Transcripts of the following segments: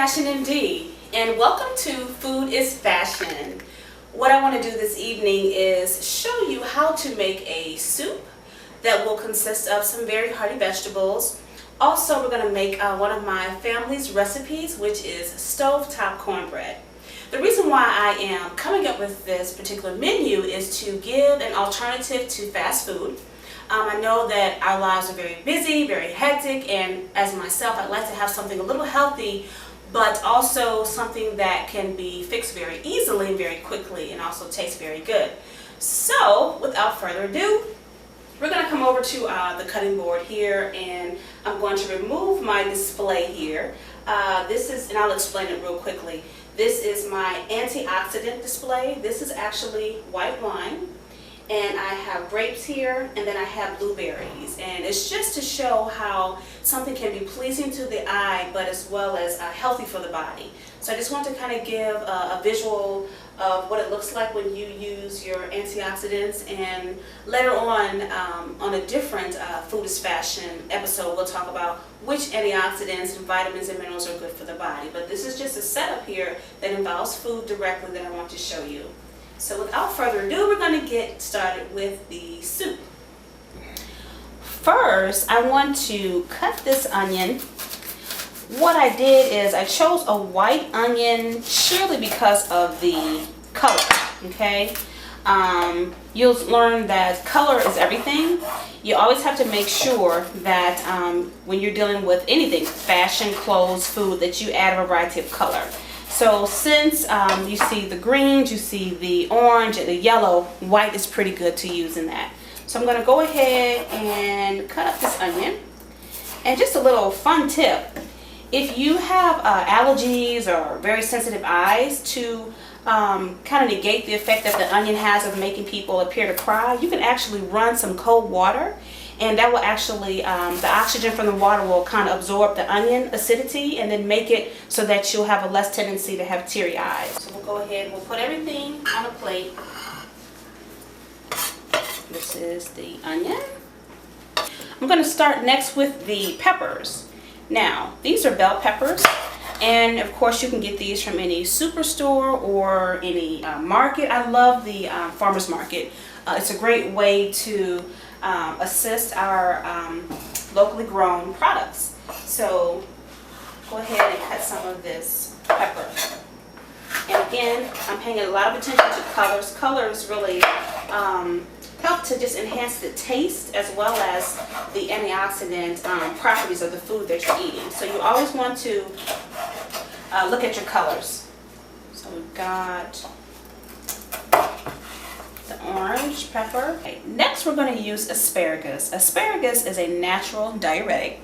Fashion MD, and welcome to Food is Fashion. What I want to do this evening is show you how to make a soup that will consist of some very hearty vegetables. Also, we're going to make one of my family's recipes, which is stovetop cornbread. The reason why I am coming up with this particular menu is to give an alternative to fast food. I know that our lives are very busy, very hectic, and as myself, I'd like to have something a little healthy, but also something that can be fixed very easily and very quickly and also tastes very good. So, without further ado, we're going to come over to the cutting board here, and I'm going to remove my display here. This is, and I'll explain it real quickly. This is my antioxidant display. This is actually white wine. And I have grapes here, and then I have blueberries. And it's just to show how something can be pleasing to the eye, but as well as healthy for the body. So I just want to kind of give a visual of what it looks like when you use your antioxidants. And later on a different Food is Fashion episode, we'll talk about which antioxidants and vitamins and minerals are good for the body. But this is just a setup here that involves food directly that I want to show you. So without further ado, we're going to get started with the soup. First, I want to cut this onion. What I did is I chose a white onion surely because of the color, okay? You'll learn that color is everything. You always have to make sure that when you're dealing with anything, fashion, clothes, food, that you add a variety of color. So since you see the greens, you see the orange and the yellow, white is pretty good to use in that. So I'm going to go ahead and cut up this onion. And just a little fun tip, if you have allergies or very sensitive eyes, to kind of negate the effect that the onion has of making people appear to cry, you can actually run some cold water. And that will actually, the oxygen from the water will kind of absorb the onion acidity and then make it so that you'll have a less tendency to have teary eyes. So we'll go ahead and we'll put everything on a plate. This is the onion. I'm going to start next with the peppers. Now, these are bell peppers. And of course you can get these from any superstore or any market. I love the farmer's market. It's a great way to assist our locally grown products. So go ahead and cut some of this pepper. And again, I'm paying a lot of attention to colors. Colors really help to just enhance the taste as well as the antioxidant properties of the food that you're eating. So you always want to look at your colors. So we've got the orange pepper. Okay, next we're going to use asparagus. Asparagus is a natural diuretic,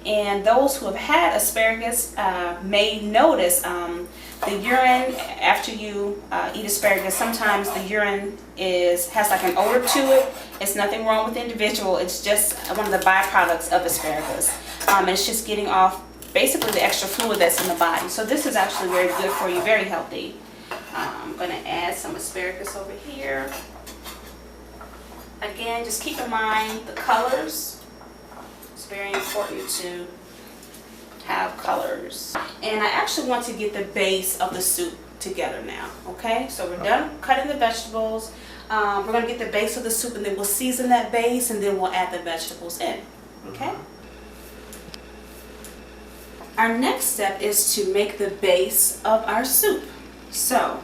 and those who have had asparagus may notice the urine after you eat asparagus. Sometimes the urine has like an odor to it. It's nothing wrong with the individual. It's just one of the byproducts of asparagus. And it's just getting off basically the extra fluid that's in the body. So this is actually very good for you, very healthy. I'm going to add some asparagus over here. Again, just keep in mind the colors. It's very important to have colors. And I actually want to get the base of the soup together now. Okay, so we're done cutting the vegetables. We're going to get the base of the soup, and then we'll season that base, and then we'll add the vegetables in. Okay? Our next step is to make the base of our soup. So,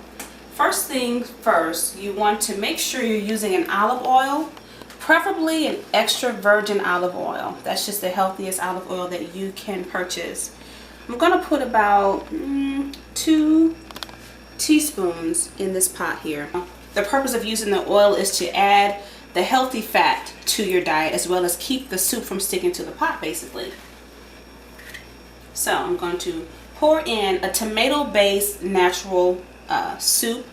first thing first, you want to make sure you're using an olive oil, preferably an extra virgin olive oil. That's just the healthiest olive oil that you can purchase. I'm going to put about 2 teaspoons in this pot here. The purpose of using the oil is to add the healthy fat to your diet as well as keep the soup from sticking to the pot basically. So I'm going to pour in a tomato-based natural soup.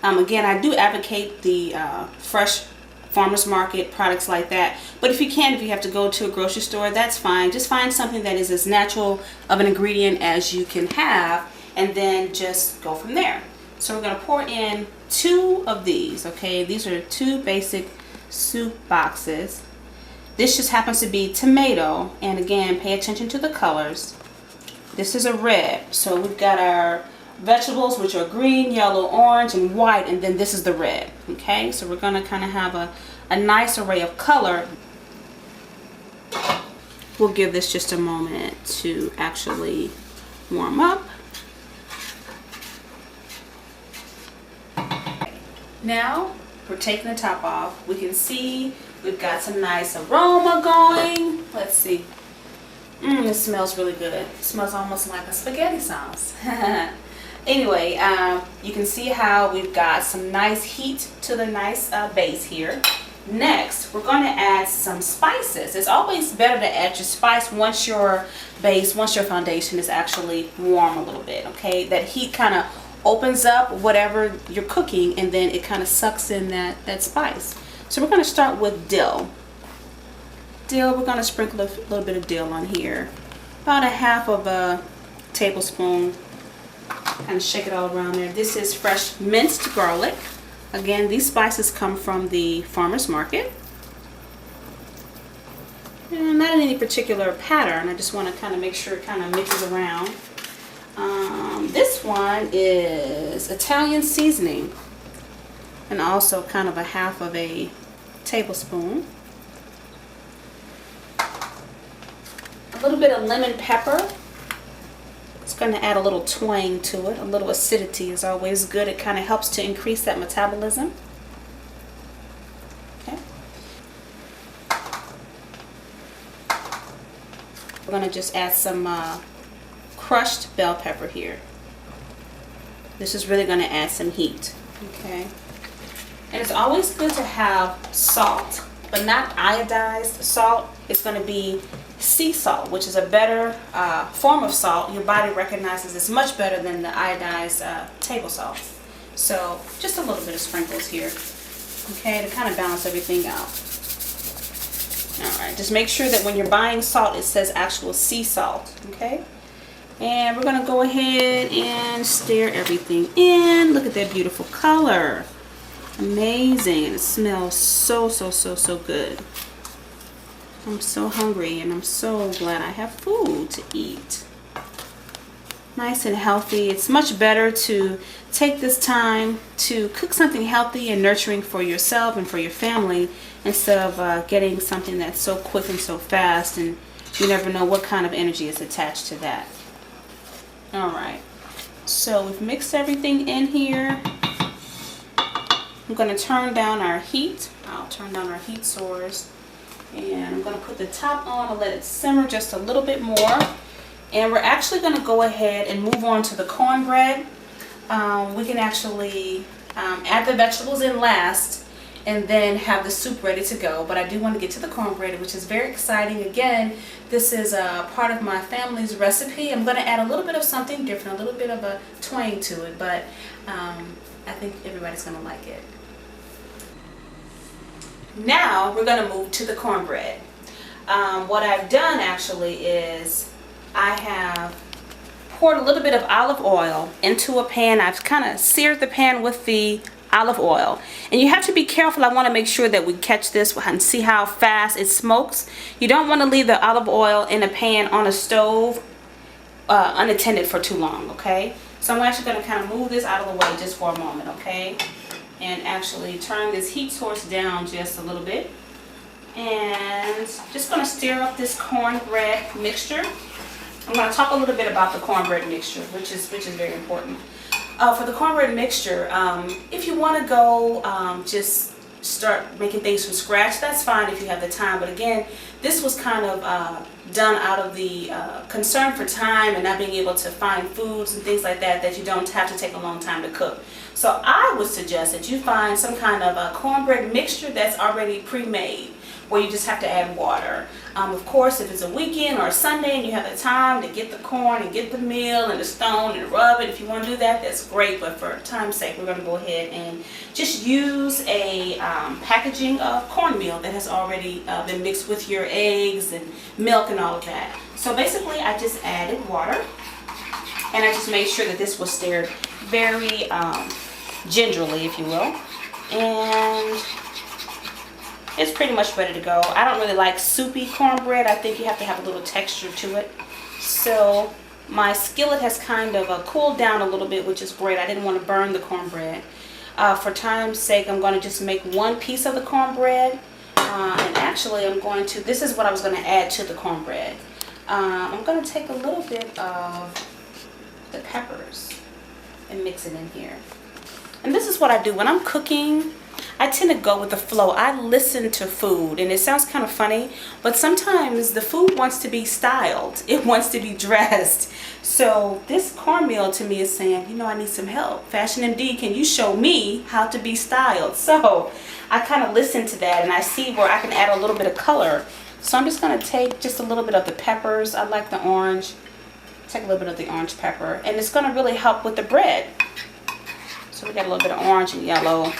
Again, I do advocate the fresh farmers market products like that, but if you have to go to a grocery store, that's fine. Just find something that is as natural of an ingredient as you can have, and then just go from there. So we're going to pour in 2 of these. Okay, these are 2 basic soup boxes. This just happens to be tomato, and again, pay attention to the colors. This is a red. So we've got our vegetables, which are green, yellow, orange, and white, and then this is the red. Okay, so we're going to kind of have a nice array of color. We'll give this just a moment to actually warm up. Now we're taking the top off. We can see we've got some nice aroma going. Let's see. It smells really good. It smells almost like a spaghetti sauce. Anyway, you can see how we've got some nice heat to the nice base here. Next, we're going to add some spices. It's always better to add your spice once your base, once your foundation is actually warm a little bit, okay? That heat kind of opens up whatever you're cooking, and then it kind of sucks in that spice. So we're going to start with dill. Dill, we're going to sprinkle a little bit of dill on here. About a half of a tablespoon. Kind of shake it all around there. This is fresh minced garlic. Again, these spices come from the farmer's market. And not in any particular pattern. I just want to kind of make sure it kind of mixes around. This one is Italian seasoning. And also kind of a half of a tablespoon. A little bit of lemon pepper. It's going to add a little twang to it. A little acidity is always good. It kind of helps to increase that metabolism. Okay. We're going to just add some crushed bell pepper here. This is really going to add some heat. Okay. And it's always good to have salt, but not iodized salt. It's going to be sea salt, which is a better form of salt. Your body recognizes it's much better than the iodized table salt. So just a little bit of sprinkles here, okay, to kind of balance everything out. All right, just make sure that when you're buying salt, it says actual sea salt, okay? And we're going to go ahead and stir everything in. Look at that beautiful color. Amazing. And it smells so good. I'm so hungry and I'm so glad I have food to eat. Nice and healthy. It's much better to take this time to cook something healthy and nurturing for yourself and for your family instead of getting something that's so quick and so fast, and you never know what kind of energy is attached to that. Alright, so we've mixed everything in here. I'm going to turn down our heat. I'll turn down our heat source. And I'm going to put the top on and let it simmer just a little bit more. And we're actually going to go ahead and move on to the cornbread. We can actually add the vegetables in last and then have the soup ready to go. But I do want to get to the cornbread, which is very exciting. Again, this is a part of my family's recipe. I'm going to add a little bit of something different, a little bit of a twang to it, but I think everybody's going to like it. Now we're going to move to the cornbread. What I've done actually is I have poured a little bit of olive oil into a pan. I've kind of seared the pan with the olive oil. And you have to be careful. I want to make sure that we catch this and see how fast it smokes. You don't want to leave the olive oil in a pan on a stove unattended for too long, okay? So I'm actually going to kind of move this out of the way just for a moment, okay? And actually turn this heat source down just a little bit. And just going to stir up this cornbread mixture. I'm going to talk a little bit about the cornbread mixture, which is very important. For the cornbread mixture, if you want to go just start making things from scratch, that's fine if you have the time. But again, this was kind of done out of the concern for time and not being able to find foods and things like that you don't have to take a long time to cook. So I would suggest that you find some kind of a cornbread mixture that's already pre-made, where you just have to add water. Of course, if it's a weekend or a Sunday and you have the time to get the corn and get the meal and the stone and rub it, if you want to do that, that's great. But for time's sake, we're going to go ahead and just use a packaging of cornmeal that has already been mixed with your eggs and milk and all of that. So basically, I just added water, and I just made sure that this was stirred very gingerly, if you will. And it's pretty much ready to go. I don't really like soupy cornbread. I think you have to have a little texture to it. So My skillet has kind of cooled down a little bit, which is great. I didn't want to burn the cornbread. For time's sake, I'm going to just make one piece of the cornbread. And actually, this is what I was going to add to the cornbread. I'm going to take a little bit of the peppers and mix it in here. And this is what I do when I'm cooking. I tend to go with the flow. I listen to food, and it sounds kind of funny, but sometimes the food wants to be styled. It wants to be dressed. So this cornmeal to me is saying, you know, I need some help. Fashion MD, can you show me how to be styled? So I kind of listen to that, and I see where I can add a little bit of color. So I'm just going to take just a little bit of the peppers. I like the orange. Take a little bit of the orange pepper, and it's going to really help with the bread. So we got a little bit of orange and yellow.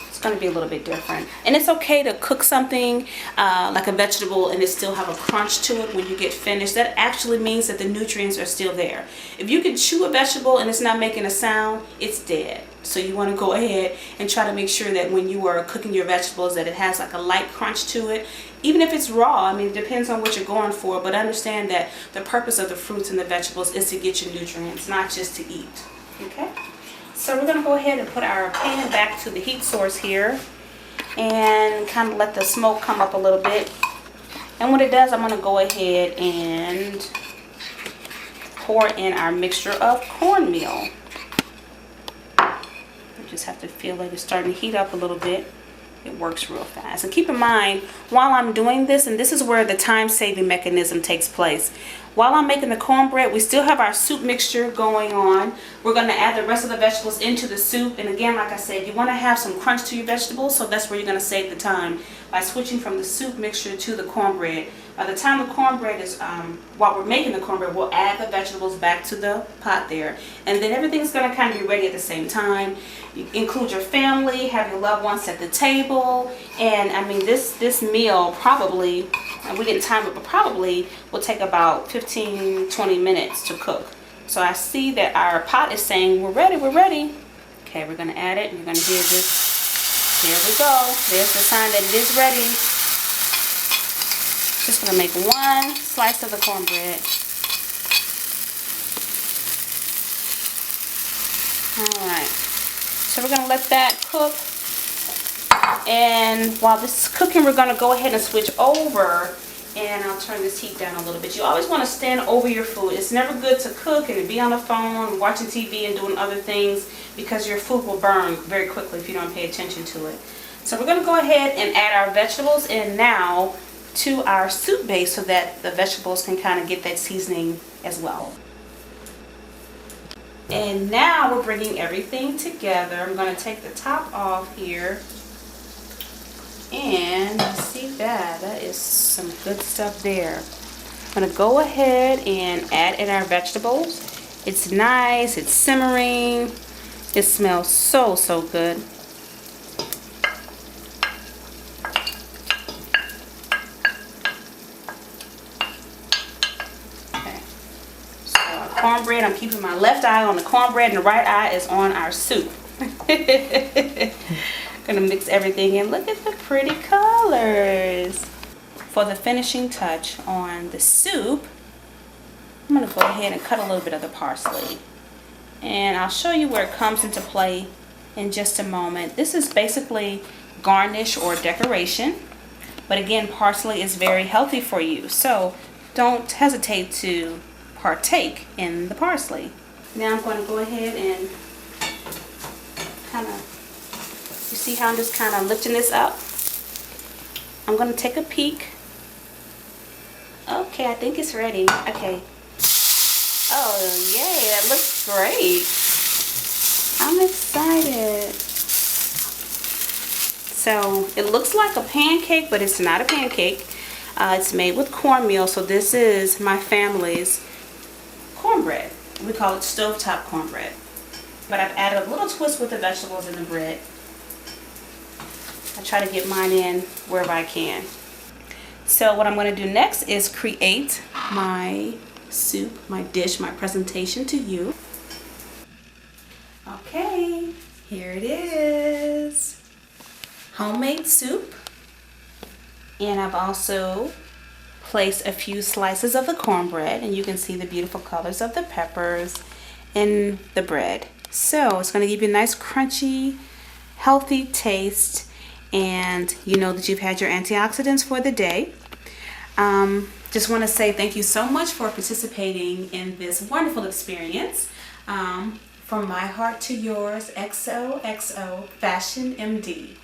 It's going to be a little bit different. And it's okay to cook something like a vegetable and it still have a crunch to it when you get finished. That actually means that the nutrients are still there. If you can chew a vegetable and it's not making a sound, it's dead. So you want to go ahead and try to make sure that when you are cooking your vegetables that it has like a light crunch to it. Even if it's raw, I mean, it depends on what you're going for, but understand that the purpose of the fruits and the vegetables is to get your nutrients, not just to eat. Okay? So we're going to go ahead and put our pan back to the heat source here and kind of let the smoke come up a little bit. And when it does, I'm going to go ahead and pour in our mixture of cornmeal. You just have to feel like it's starting to heat up a little bit. It works real fast. And keep in mind, while I'm doing this, and this is where the time-saving mechanism takes place. While I'm making the cornbread, we still have our soup mixture going on. We're going to add the rest of the vegetables into the soup. And again, like I said, you want to have some crunch to your vegetables, so that's where you're going to save the time by switching from the soup mixture to the cornbread. By the time the cornbread is, while we're making the cornbread, we'll add the vegetables back to the pot there. And then everything's going to kind of be ready at the same time. You include your family, have your loved ones at the table. And I mean, this meal probably, we didn't time it, but probably will take about 15-20 minutes to cook. So I see that our pot is saying, we're ready, we're ready. Okay, we're going to add it. You're going to hear this. There we go. There's the sign that it is ready. Just going to make one slice of the cornbread. Alright. So we're going to let that cook. And while this is cooking, we're going to go ahead and switch over. And I'll turn this heat down a little bit. You always want to stand over your food. It's never good to cook and be on the phone, watching TV and doing other things, because your food will burn very quickly if you don't pay attention to it. So we're going to go ahead and add our vegetables in now to our soup base so that the vegetables can kind of get that seasoning as well. And now we're bringing everything together. I'm going to take the top off here. And see that is some good stuff there. I'm going to go ahead and add in our vegetables. It's nice, it's simmering. It smells so, so good. Okay. So our cornbread, I'm keeping my left eye on the cornbread and the right eye is on our soup. Gonna mix everything in. Look at the pretty colors. For the finishing touch on the soup, I'm gonna go ahead and cut a little bit of the parsley. And I'll show you where it comes into play in just a moment. This is basically garnish or decoration. But again, parsley is very healthy for you. So don't hesitate to partake in the parsley. Now I'm going to go ahead and kind of, you see how I'm just kind of lifting this up? I'm going to take a peek. Okay, I think it's ready. Okay. Oh, yay, that looks great. I'm excited. So, it looks like a pancake, but it's not a pancake. It's made with cornmeal, so this is my family's cornbread. We call it stovetop cornbread. But I've added a little twist with the vegetables and the bread. I try to get mine in wherever I can. So what I'm going to do next is create my soup, my dish, my presentation to you. Okay, here it is. Homemade soup. And I've also place a few slices of the cornbread, and you can see the beautiful colors of the peppers in the bread. So it's going to give you a nice crunchy, healthy taste, and you know that you've had your antioxidants for the day. Just want to say thank you so much for participating in this wonderful experience. From my heart to yours, XOXO Fashion MD.